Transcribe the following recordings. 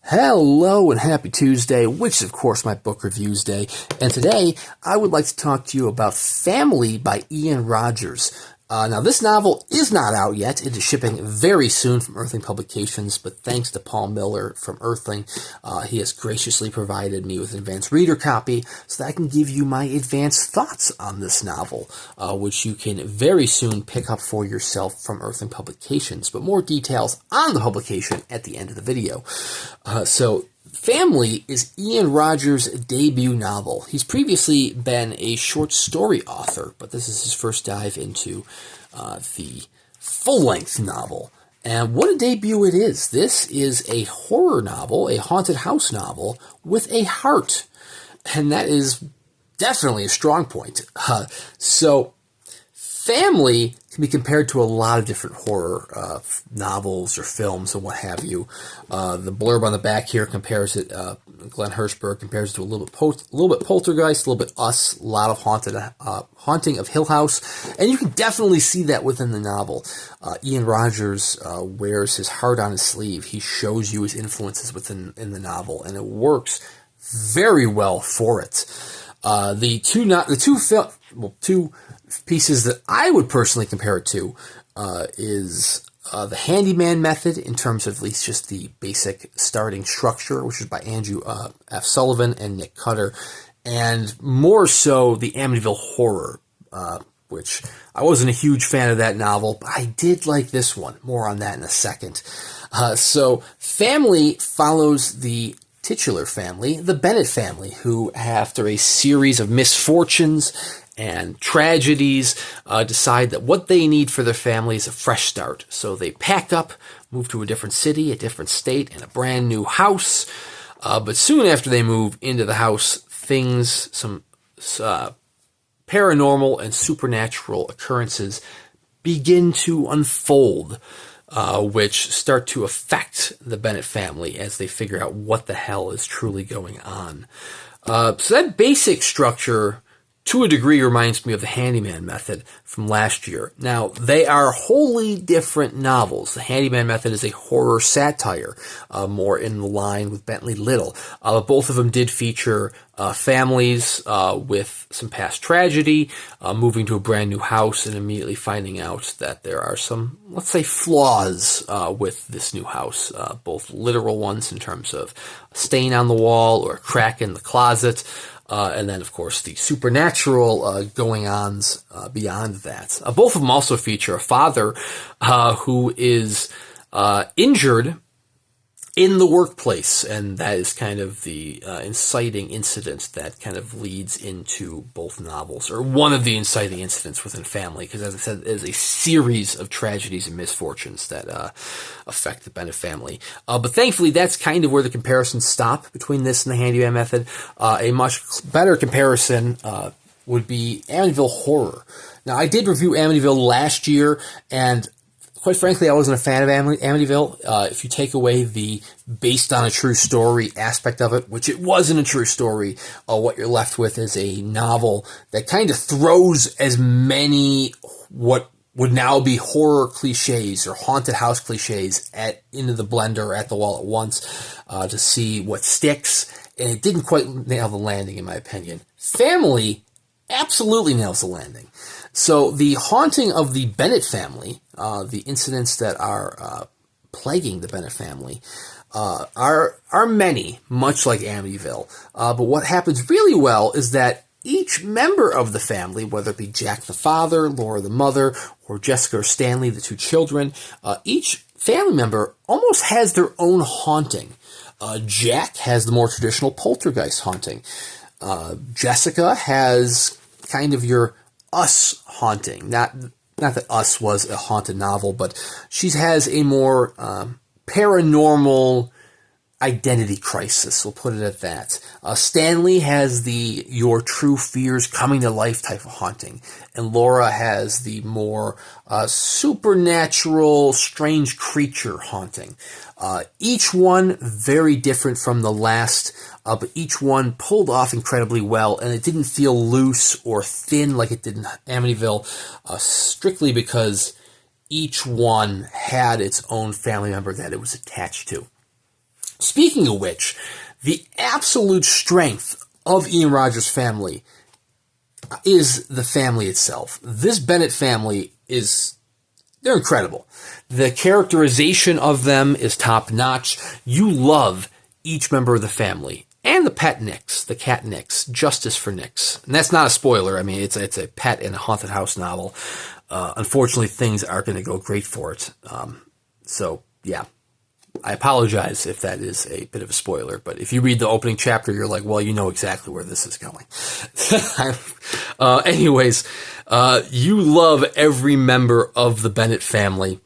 Hello and happy Tuesday, which is of course my book reviews day. And today I would like to talk to you about Family by Ian Rogers. Now this novel is not out yet. It is shipping very soon from Earthling Publications, but thanks to Paul Miller from Earthling, he has graciously provided me with an advanced reader copy so that I can give you my advanced thoughts on this novel, which you can very soon pick up for yourself from Earthling Publications. But more details on the publication at the end of the video. Family is Ian Rogers' debut novel. He's previously been a short story author, but this is his first dive into the full-length novel. And what a debut it is. This is a horror novel, a haunted house novel, with a heart. And that is definitely a strong point. Family can be compared to a lot of different horror novels or films and what have you. The blurb on the back here compares it, Glenn Hirschberg compares it to a little bit Poltergeist, a little bit Us, a lot of Haunting of Hill House, and you can definitely see that within the novel. Ian Rogers wears his heart on his sleeve. He shows you his influences in the novel, and it works very well for it. The two pieces that I would personally compare it to is the handyman method in terms of at least just the basic starting structure, which is by Andrew F. Sullivan and Nick Cutter, and more so the Amityville Horror, which I wasn't a huge fan of that novel, but I did like this one. More on that in a second. So Family follows the titular family, the Bennett family, who after a series of misfortunes and tragedies decide that what they need for their family is a fresh start. So they pack up, move to a different city, a different state, and a brand new house. But soon after they move into the house, some paranormal and supernatural occurrences begin to unfold, which start to affect the Bennett family as they figure out what the hell is truly going on. So that basic structure, to a degree, reminds me of the Handyman Method from last year. Now, they are wholly different novels. The Handyman Method is a horror satire, more in line with Bentley Little. Both of them did feature families with some past tragedy, moving to a brand new house and immediately finding out that there are some, let's say, flaws with this new house, both literal ones in terms of a stain on the wall or a crack in the closet, and then, of course, the supernatural going-ons beyond that. Both of them also feature a father who is injured in the workplace, and that is kind of the inciting incident that kind of leads into both novels, or one of the inciting incidents within Family, because as I said, there's a series of tragedies and misfortunes that affect the Bennett family. But thankfully, that's kind of where the comparisons stop between this and the Handyman Method. A much better comparison would be Amityville Horror. Now, I did review Amityville last year, and quite frankly, I wasn't a fan of Amityville. If you take away the based on a true story aspect of it, which it wasn't a true story, what you're left with is a novel that kind of throws as many what would now be horror cliches or haunted house cliches into the blender at the wall at once to see what sticks. And it didn't quite nail the landing, in my opinion. Family absolutely nails the landing. So the haunting of the Bennett family, the incidents that are plaguing the Bennett family, are many, much like Amityville. But what happens really well is that each member of the family, whether it be Jack the father, Laura the mother, or Jessica or Stanley, the two children, each family member almost has their own haunting. Jack has the more traditional poltergeist haunting. Jessica has kind of your Us haunting. Not that Us was a haunted novel, but she has a more paranormal identity crisis, we'll put it at that. Stanley has the your true fears coming to life type of haunting, and Laura has the more supernatural, strange creature haunting. Each one very different from the last, but each one pulled off incredibly well, and it didn't feel loose or thin like it did in Amityville, strictly because each one had its own family member that it was attached to. Speaking of which, the absolute strength of Ian Rogers' family is the family itself. This Bennett family they're incredible. The characterization of them is top notch. You love each member of the family. And the pet Nix, the cat Nix, Justice for Nix. And that's not a spoiler. I mean, it's a pet in a haunted house novel. Unfortunately, things aren't going to go great for it. So, yeah. I apologize if that is a bit of a spoiler, but if you read the opening chapter, you're like, well, you know exactly where this is going. Anyways, you love every member of the Bennett family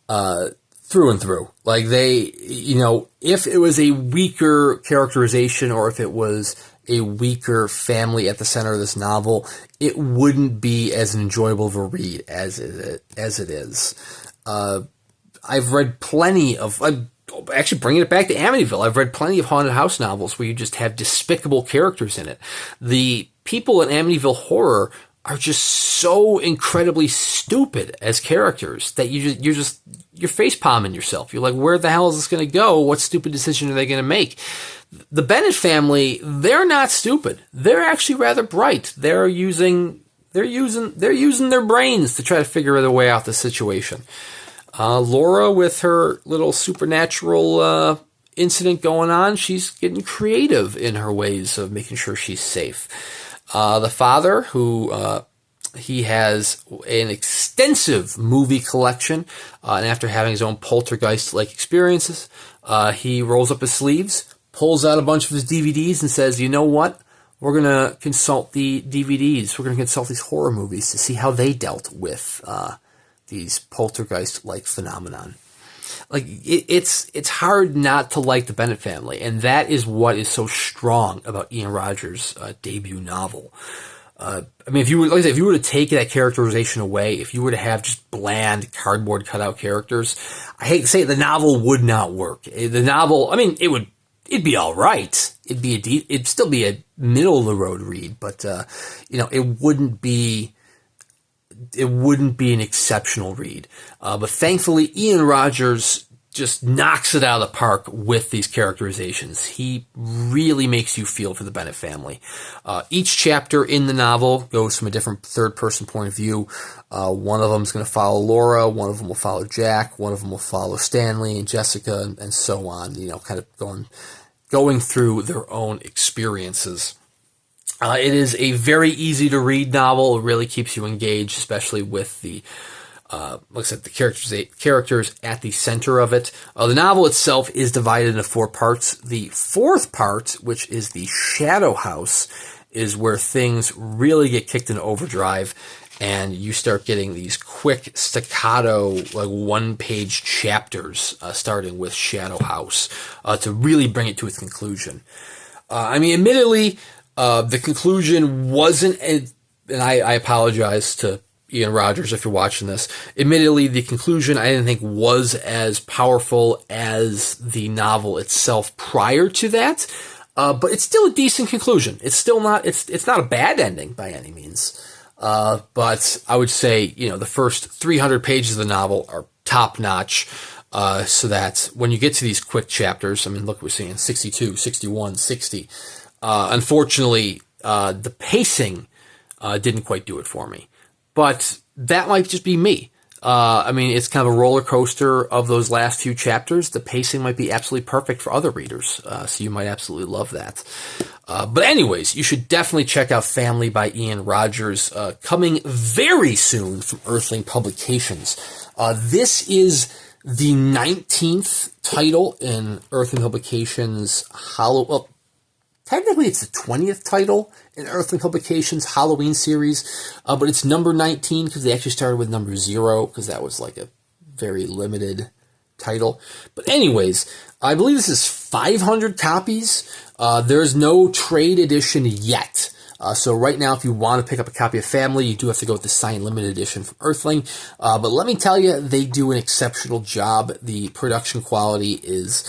through and through. Like if it was a weaker characterization or if it was a weaker family at the center of this novel, it wouldn't be as enjoyable of a read as it is. I've read plenty of, actually bringing it back to Amityville, I've read plenty of haunted house novels where you just have despicable characters in it. The people in Amityville Horror are just so incredibly stupid as characters that you're face palming yourself. You're like, where the hell is this going to go? What stupid decision are they going to make? The Bennett family, they're not stupid. They're actually rather bright. They're using their brains to try to figure their way out the situation. Laura, with her little supernatural incident going on, she's getting creative in her ways of making sure she's safe. The father, who he has an extensive movie collection, and after having his own poltergeist-like experiences, he rolls up his sleeves, pulls out a bunch of his DVDs, and says, you know what? We're going to consult the DVDs. We're going to consult these horror movies to see how they dealt with these poltergeist-like phenomenon. Like, it's hard not to like the Bennett family, and that is what is so strong about Ian Rogers' debut novel. I mean, if you were to take that characterization away, if you were to have just bland cardboard cutout characters, I hate to say it, the novel would not work. The novel, I mean, it'd be all right. It'd still be a middle of the road read, but it wouldn't be an exceptional read. But thankfully, Ian Rogers just knocks it out of the park with these characterizations. He really makes you feel for the Bennett family. Each chapter in the novel goes from a different third-person point of view. One of them is going to follow Laura, one of them will follow Jack, one of them will follow Stanley and Jessica, and so on, kind of going through their own experiences. It is a very easy to read novel. It really keeps you engaged, especially with the characters at the center of it. The novel itself is divided into 4 parts. The 4th part, which is the Shadow House, is where things really get kicked into overdrive, and you start getting these quick staccato, like 1-page chapters, starting with Shadow House, to really bring it to its conclusion. Admittedly, the conclusion wasn't, and I apologize to Ian Rogers if you're watching this. Admittedly, the conclusion I didn't think was as powerful as the novel itself prior to that, but it's still a decent conclusion. It's still not, it's not a bad ending by any means. But I would say, the first 300 pages of the novel are top notch. So that when you get to these quick chapters, look, we're seeing 62, 61, 60. Unfortunately, the pacing didn't quite do it for me. But that might just be me. It's kind of a roller coaster of those last few chapters. The pacing might be absolutely perfect for other readers, so you might absolutely love that. But anyways, you should definitely check out Family by Ian Rogers, coming very soon from Earthling Publications. This is the 19th title in Earthling Publications' technically, it's the 20th title in Earthling Publications' Halloween series, but it's number 19 because they actually started with number 0 because that was like a very limited title. But anyways, I believe this is 500 copies. There's no trade edition yet. So right now, if you want to pick up a copy of Family, you do have to go with the signed limited edition from Earthling. But let me tell you, they do an exceptional job. The production quality is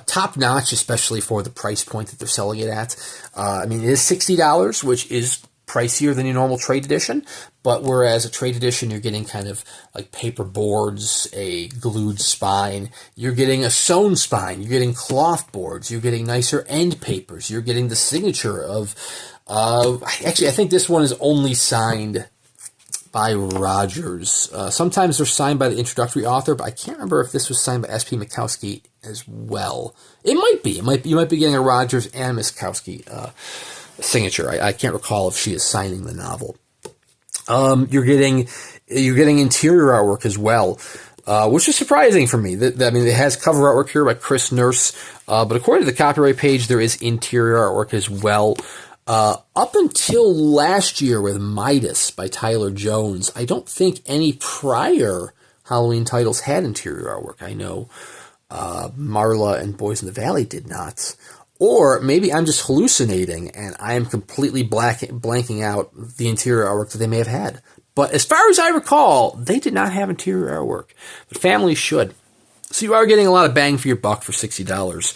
top-notch, especially for the price point that they're selling it at. It is $60, which is pricier than your normal trade edition, but whereas a trade edition, you're getting kind of like paper boards, a glued spine, you're getting a sewn spine, you're getting cloth boards, you're getting nicer end papers, you're getting the signature of, actually, I think this one is only signed by Rogers. Sometimes they're signed by the introductory author, but I can't remember if this was signed by SP Miskowski as well. It might be. You might be getting a Rogers and Miskowski signature. I can't recall if she is signing the novel. You're getting interior artwork as well, which is surprising for me. I mean, it has cover artwork here by Chris Nurse, but according to the copyright page, there is interior artwork as well. Up until last year with Midas by Tyler Jones, I don't think any prior Halloween titles had interior artwork. I know Marla and Boys in the Valley did not. Or maybe I'm just hallucinating and I am completely blanking out the interior artwork that they may have had. But as far as I recall, they did not have interior artwork. But families should. So you are getting a lot of bang for your buck for $60.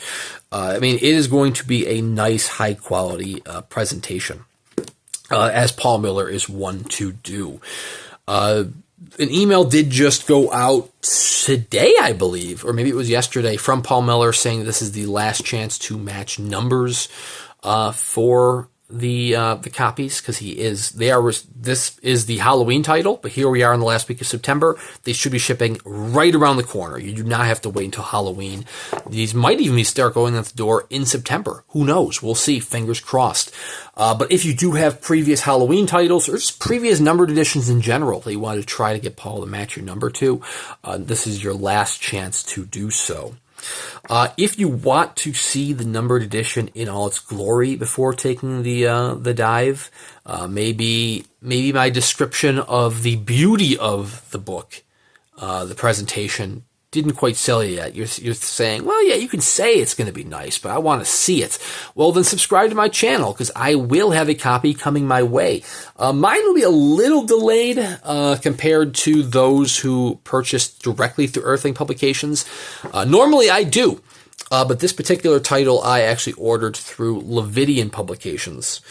I mean, it is going to be a nice, high-quality presentation, as Paul Miller is one to do. An email did just go out today, I believe, or maybe it was yesterday, from Paul Miller saying this is the last chance to match numbers for the copies, because this is the Halloween title, but here we are in the last week of September. They should be shipping right around the corner. You do not have to wait until Halloween. These might even start going out the door in September. Who knows? We'll see. Fingers crossed. But if you do have previous Halloween titles or just previous numbered editions in general that you want to try to get Paul to match your number to, this is your last chance to do so. If you want to see the numbered edition in all its glory before taking the dive, maybe my description of the beauty of the book, the presentation, didn't quite sell you yet. You're saying, well, yeah, you can say it's going to be nice, but I want to see it. Well, then subscribe to my channel, because I will have a copy coming my way. Mine will be a little delayed compared to those who purchased directly through Earthling Publications. Normally I do, but this particular title I actually ordered through Levidian Publications.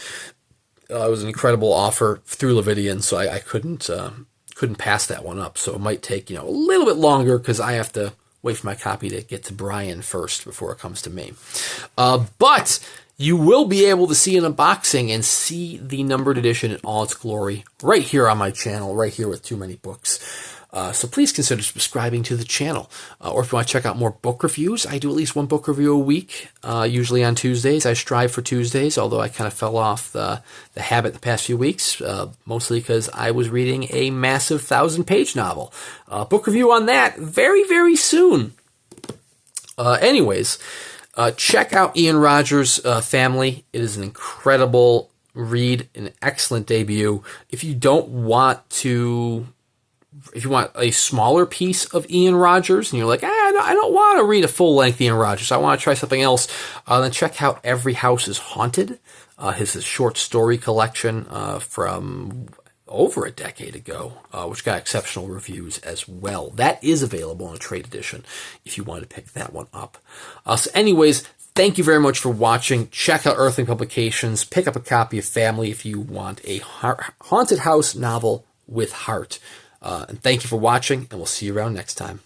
It was an incredible offer through Levidian, so I couldn't pass that one up. So it might take, a little bit longer because I have to wait for my copy to get to Brian first before it comes to me. But you will be able to see an unboxing and see the numbered edition in all its glory right here on my channel, right here with Too Many Books. So please consider subscribing to the channel. Or if you want to check out more book reviews, I do at least one book review a week, usually on Tuesdays. I strive for Tuesdays, although I kind of fell off the habit the past few weeks, mostly because I was reading a massive 1,000-page novel. Book review on that very, very soon. Anyways, check out Ian Rogers' Family. It is an incredible read, an excellent debut. If you want a smaller piece of Ian Rogers, and you're like, I don't want to read a full-length Ian Rogers, I want to try something else, then check out Every House is Haunted, his short story collection from over a decade ago, which got exceptional reviews as well. That is available in a trade edition if you want to pick that one up. So anyways, thank you very much for watching. Check out Earthling Publications. Pick up a copy of Family if you want a haunted house novel with heart. And thank you for watching, and we'll see you around next time.